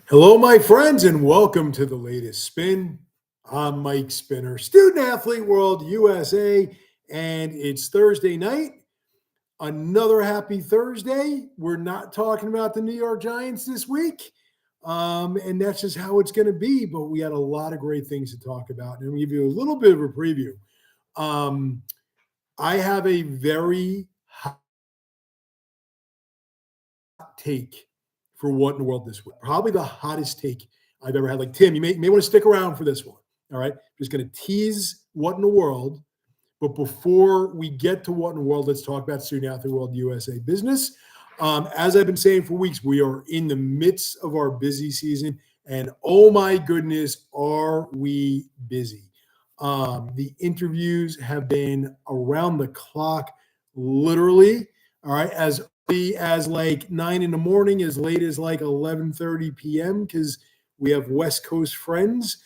Hello, my friends, and welcome to the latest spin. I'm Mike Spinner, student athlete world USA, and it's Thursday night. Another happy Thursday. We're not talking about the New York Giants this week, and that's just how it's going to be. But we had a lot of great things to talk about, and I'll give you a little bit of a preview. Um, I have a very hot take for what in the world this week. Probably the hottest take I've ever had. Like, Tim, you may want to stick around for this one. All right. Just going to tease what in the world. But before we get to what in the world, let's talk about Student Athlete World USA business. As I've been saying for weeks, we are in the midst of our busy season. And oh my goodness, are we busy? The interviews have been around the clock, literally. All right. As like 9 in the morning, as late as like 11:30 p.m. because we have West Coast friends.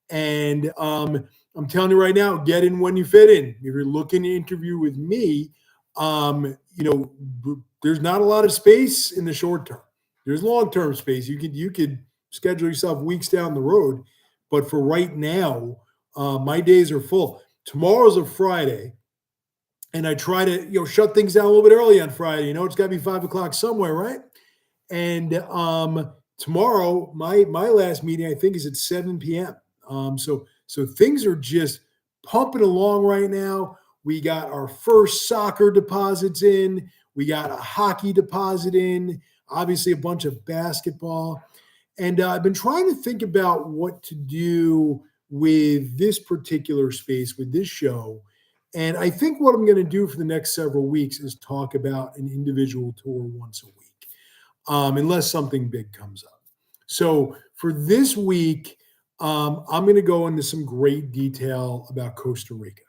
And I'm telling you right now, get in when you fit in. If you're looking to interview with me, there's not a lot of space in the short term. There's long-term space. You could schedule yourself weeks down the road, but for right now, my days are full. Tomorrow's a Friday, and I try to shut things down a little bit early on Friday. It's got to be 5 o'clock somewhere, right? And tomorrow, my last meeting I think is at 7 p.m. So things are just pumping along right now. We got our first soccer deposits in. We got a hockey deposit in. Obviously, a bunch of basketball. And I've been trying to think about what to do with this particular space, with this show. And I think what I'm going to do for the next several weeks is talk about an individual tour once a week, unless something big comes up. So for this week, I'm going to go into some great detail about Costa Rica.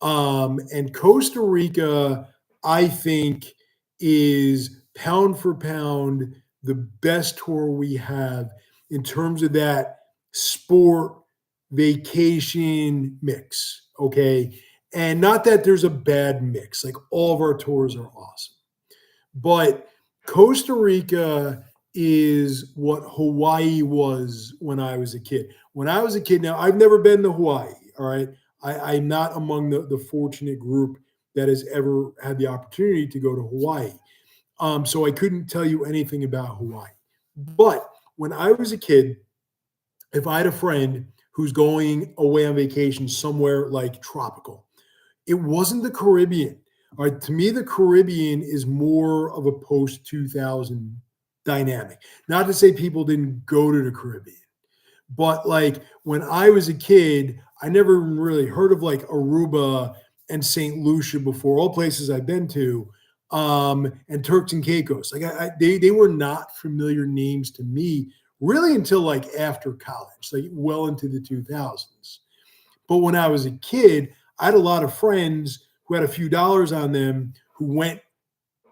And Costa Rica, I think, is pound for pound the best tour we have in terms of that sport vacation mix. Okay. And not that there's a bad mix, like all of our tours are awesome. But Costa Rica is what Hawaii was when I was a kid. When I was a kid, now I've never been to Hawaii. All right. I'm not among the fortunate group that has ever had the opportunity to go to Hawaii. So I couldn't tell you anything about Hawaii. But when I was a kid, if I had a friend who's going away on vacation somewhere like tropical, it wasn't the Caribbean. All right, to me, the Caribbean is more of a post 2000 dynamic. Not to say people didn't go to the Caribbean, but like when I was a kid, I never really heard of like Aruba and St. Lucia before, all places I've been to, and Turks and Caicos. Like they were not familiar names to me really until like after college, like well into the 2000s. But when I was a kid, I had a lot of friends who had a few dollars on them who went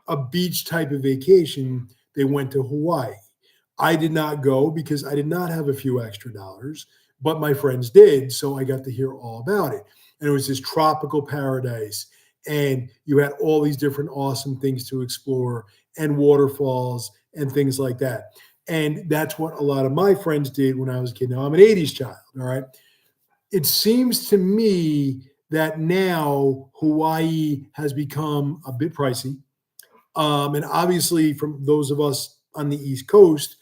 a beach type of vacation. They went to Hawaii. I did not go because I did not have a few extra dollars, but my friends did. So I got to hear all about it. And it was this tropical paradise. And you had all these different awesome things to explore and waterfalls and things like that. And that's what a lot of my friends did when I was a kid. Now I'm an 80s child. All right. It seems to me that now Hawaii has become a bit pricey. And obviously, from those of us on the East Coast,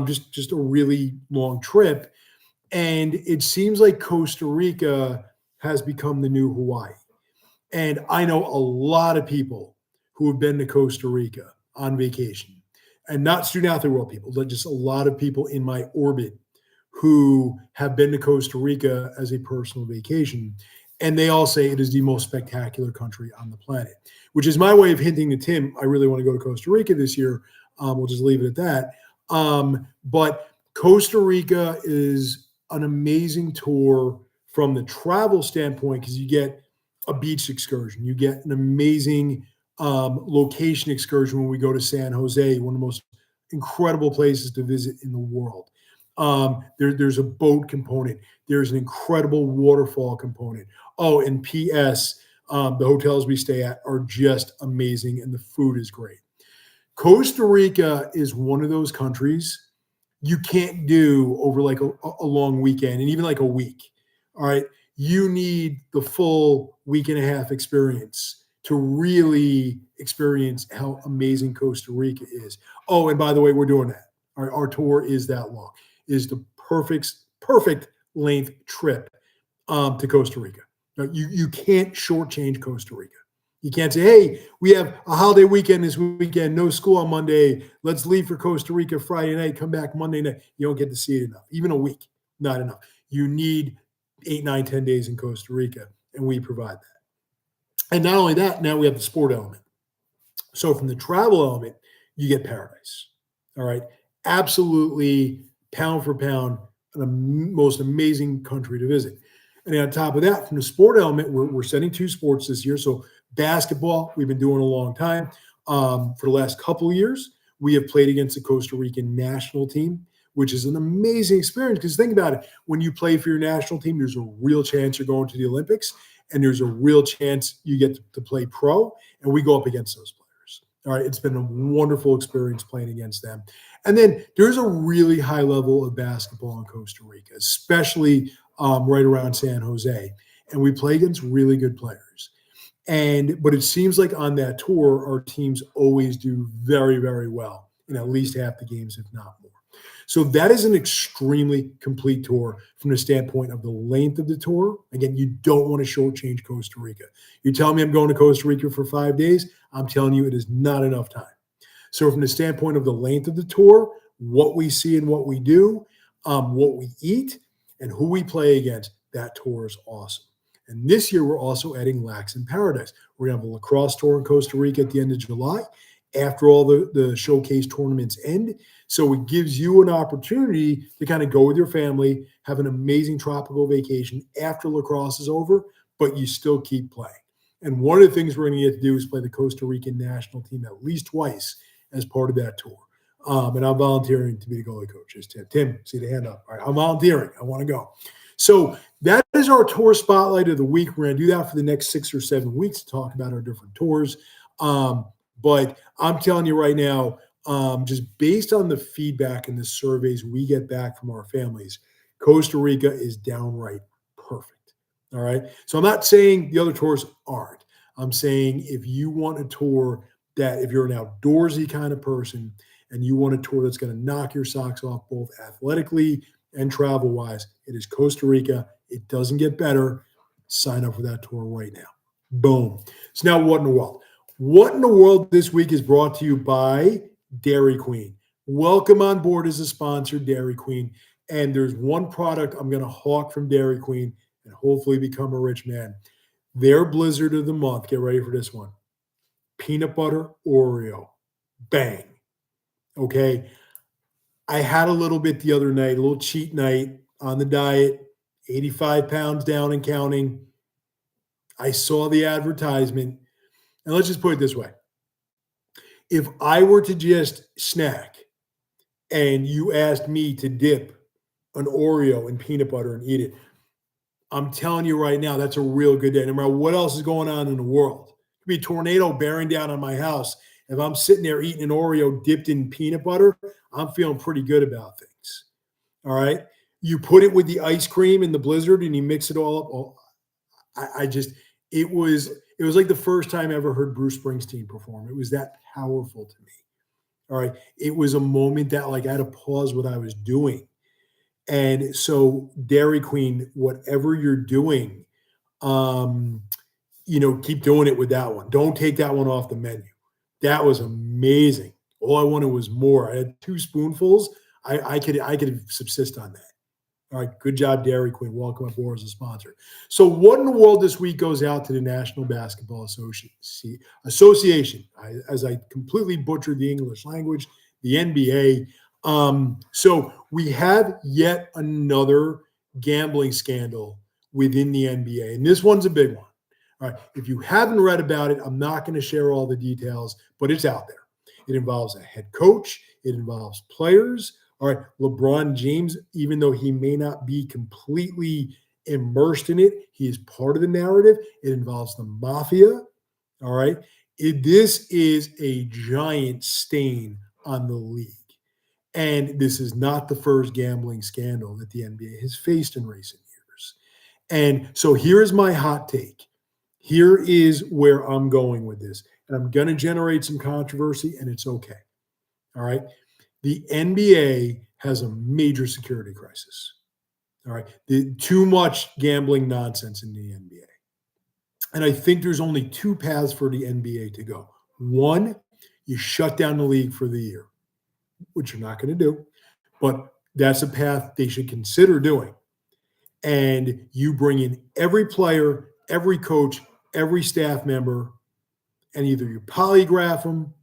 just a really long trip. And it seems like Costa Rica has become the new Hawaii. And I know a lot of people who have been to Costa Rica on vacation, and not student athlete world people, but just a lot of people in my orbit who have been to Costa Rica as a personal vacation. And they all say it is the most spectacular country on the planet, which is my way of hinting to Tim, I really want to go to Costa Rica this year. We'll just leave it at that. But Costa Rica is an amazing tour from the travel standpoint because you get a beach excursion. You get an amazing location excursion when we go to San Jose, one of the most incredible places to visit in the world. There's a boat component. There's an incredible waterfall component. Oh, and P.S., the hotels we stay at are just amazing, and the food is great. Costa Rica is one of those countries you can't do over like a long weekend and even like a week. All right. You need the full week and a half experience to really experience how amazing Costa Rica is. Oh, and by the way, we're doing that. Our tour is that long. It is the perfect length trip to Costa Rica. Now, you can't shortchange Costa Rica. You can't say, hey, we have a holiday weekend this weekend, no school on Monday. Let's leave for Costa Rica Friday night, come back Monday night. You don't get to see it enough. Even a week, not enough. You need 8, 9, 10 days in Costa Rica, and we provide that. And not only that, now we have the sport element. So from the travel element, you get paradise. All right. Absolutely, pound for pound, the most amazing country to visit. And on top of that, from the sport element, we're sending 2 sports this year. So basketball, we've been doing a long time. For the last couple of years, we have played against the Costa Rican national team, which is an amazing experience. Because think about it, when you play for your national team, there's a real chance you're going to the Olympics, and there's a real chance you get to play pro, and we go up against those players. All right, it's been a wonderful experience playing against them. And then there's a really high level of basketball in Costa Rica, especially right around San Jose. And we play against really good players. But it seems like on that tour, our teams always do very, very well in at least half the games, if not more. So that is an extremely complete tour from the standpoint of the length of the tour. Again, you don't want to shortchange Costa Rica. You're telling me I'm going to Costa Rica for 5 days. I'm telling you it is not enough time. So from the standpoint of the length of the tour, what we see and what we do, what we eat, and who we play against, that tour is awesome. And this year, we're also adding Lax in Paradise. We're going to have a lacrosse tour in Costa Rica at the end of July after all the showcase tournaments end. So it gives you an opportunity to kind of go with your family, have an amazing tropical vacation after lacrosse is over, but you still keep playing. And one of the things we're going to get to do is play the Costa Rican national team at least twice as part of that tour. And I'm volunteering to be the goalie coach. Is Tim. Tim, see the hand up. All right, I'm volunteering. I want to go. So that is our tour spotlight of the week. We're going to do that for the next 6 or 7 weeks to talk about our different tours. But I'm telling you right now, just based on the feedback and the surveys we get back from our families, Costa Rica is downright perfect. All right. So I'm not saying the other tours aren't. I'm saying if you want a tour that, if you're an outdoorsy kind of person and you want a tour that's going to knock your socks off both athletically and travel-wise, it is Costa Rica. It doesn't get better. Sign up for that tour right now. Boom. So now what in the world? What in the world this week is brought to you by Dairy Queen. Welcome on board as a sponsor, Dairy Queen. And there's one product I'm going to hawk from Dairy Queen and hopefully become a rich man. Their Blizzard of the month. Get ready for this one. Peanut butter Oreo. Bang. Okay. I had a little bit the other night, a little cheat night on the diet, 85 pounds down and counting. I saw the advertisement. And let's just put it this way. If I were to just snack and you asked me to dip an Oreo in peanut butter and eat it, I'm telling you right now, that's a real good day. No matter what else is going on in the world. It could be a tornado bearing down on my house. If I'm sitting there eating an Oreo dipped in peanut butter, I'm feeling pretty good about things. All right. You put it with the ice cream and the Blizzard and you mix it all up. Oh, it was like the first time I ever heard Bruce Springsteen perform. It was that powerful to me. All right. It was a moment that like I had to pause what I was doing. And so Dairy Queen, whatever you're doing, keep doing it with that one. Don't take that one off the menu. That was amazing. All I wanted was more. I had 2 spoonfuls. I could subsist on that. All right, good job, Dairy Queen. Welcome aboard as a sponsor. So what in the world this week goes out to the National Basketball Association, as I completely butchered the English language, the NBA. So we have yet another gambling scandal within the NBA, and this one's a big one. All right, if you haven't read about it, I'm not going to share all the details, but it's out there. It involves a head coach. It involves players. All right, LeBron James, even though he may not be completely immersed in it, he is part of the narrative. It involves the mafia. All right, this is a giant stain on the league. And this is not the first gambling scandal that the NBA has faced in recent years. And so here is my hot take. Here is where I'm going with this. And I'm going to generate some controversy, and it's okay. All right. The NBA has a major security crisis. All right. Too much gambling nonsense in the NBA. And I think there's only two paths for the NBA to go. One, you shut down the league for the year, which you're not going to do, but that's a path they should consider doing. And you bring in every player, every coach, every staff member, and either you polygraph them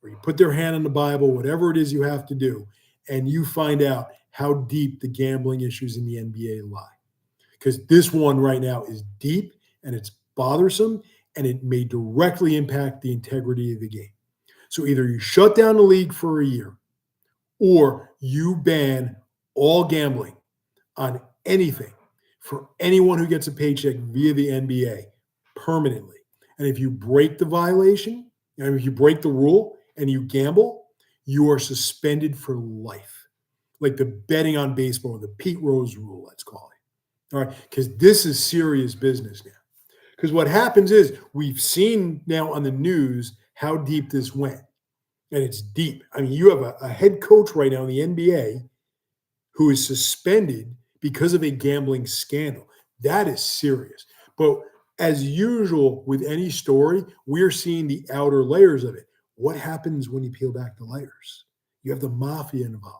or you put their hand on the Bible, whatever it is you have to do, and you find out how deep the gambling issues in the NBA lie. Because this one right now is deep and it's bothersome, and it may directly impact the integrity of the game. So either you shut down the league for a year or you ban all gambling on anything for anyone who gets a paycheck via the NBA permanently. And if you break the violation, and if you break the rule and you gamble, you are suspended for life. Like the betting on baseball, the Pete Rose rule, let's call it. All right, because this is serious business now. Because what happens is we've seen now on the news how deep this went. And it's deep. I mean, you have a head coach right now in the NBA who is suspended because of a gambling scandal. That is serious. But as usual with any story, we're seeing the outer layers of it. What happens when you peel back the layers? You have the mafia involved.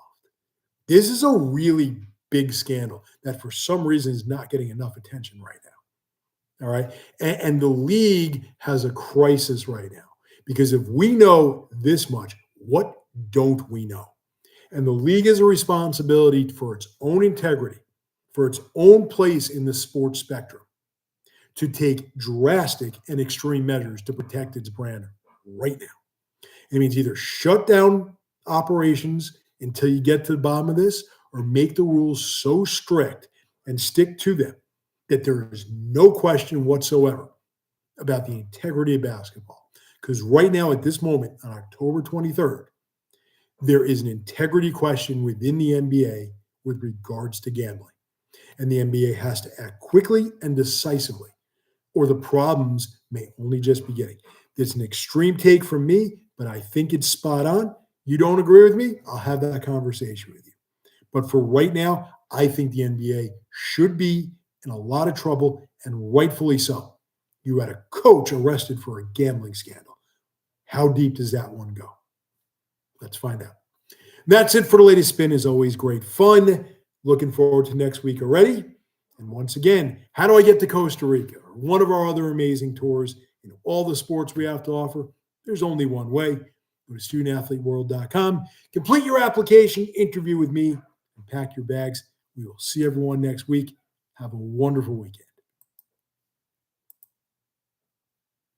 This is a really big scandal that for some reason is not getting enough attention right now. All right. And the league has a crisis right now because if we know this much, what don't we know? And the league has a responsibility for its own integrity, for its own place in the sports spectrum, to take drastic and extreme measures to protect its brand right now. It means either shut down operations until you get to the bottom of this, or make the rules so strict and stick to them that there is no question whatsoever about the integrity of basketball. Because right now, at this moment, on October 23rd, there is an integrity question within the NBA with regards to gambling. And the NBA has to act quickly and decisively, or the problems may only just be beginning. It's an extreme take from me, but I think it's spot on. You don't agree with me? I'll have that conversation with you. But for right now, I think the NBA should be in a lot of trouble, and rightfully so. You had a coach arrested for a gambling scandal. How deep does that one go? Let's find out. That's it for the latest spin. As always, great fun. Looking forward to next week already. And once again, how do I get to Costa Rica, or one of our other amazing tours in all the sports we have to offer? There's only one way. Go to studentathleteworld.com. Complete your application, interview with me, and pack your bags. We will see everyone next week. Have a wonderful weekend.